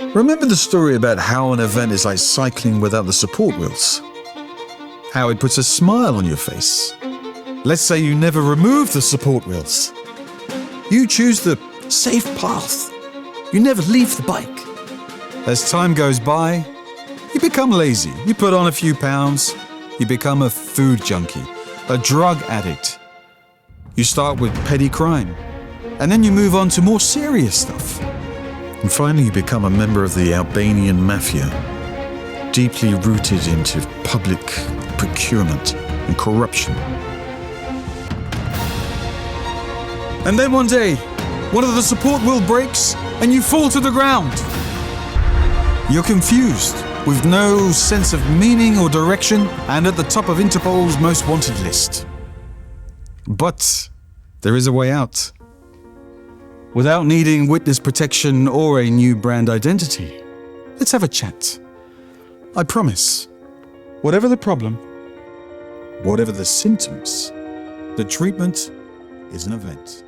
Remember the story about how an event is like cycling without the support wheels? How it puts a smile on your face. Let's say you never remove the support wheels. You choose the safe path. You never leave the bike. As time goes by, you become lazy. You put on a few pounds. You become a food junkie, a drug addict. You start with petty crime, and then you move on to more serious stuff. And finally, you become a member of the Albanian mafia, deeply rooted into public procurement and corruption. And then one day, one of the support wheel breaks and you fall to the ground. You're confused, with no sense of meaning or direction, and at the top of Interpol's most wanted list. But there is a way out. Without needing witness protection or a new brand identity, let's have a chat. I promise, whatever the problem, whatever the symptoms, the treatment is an event.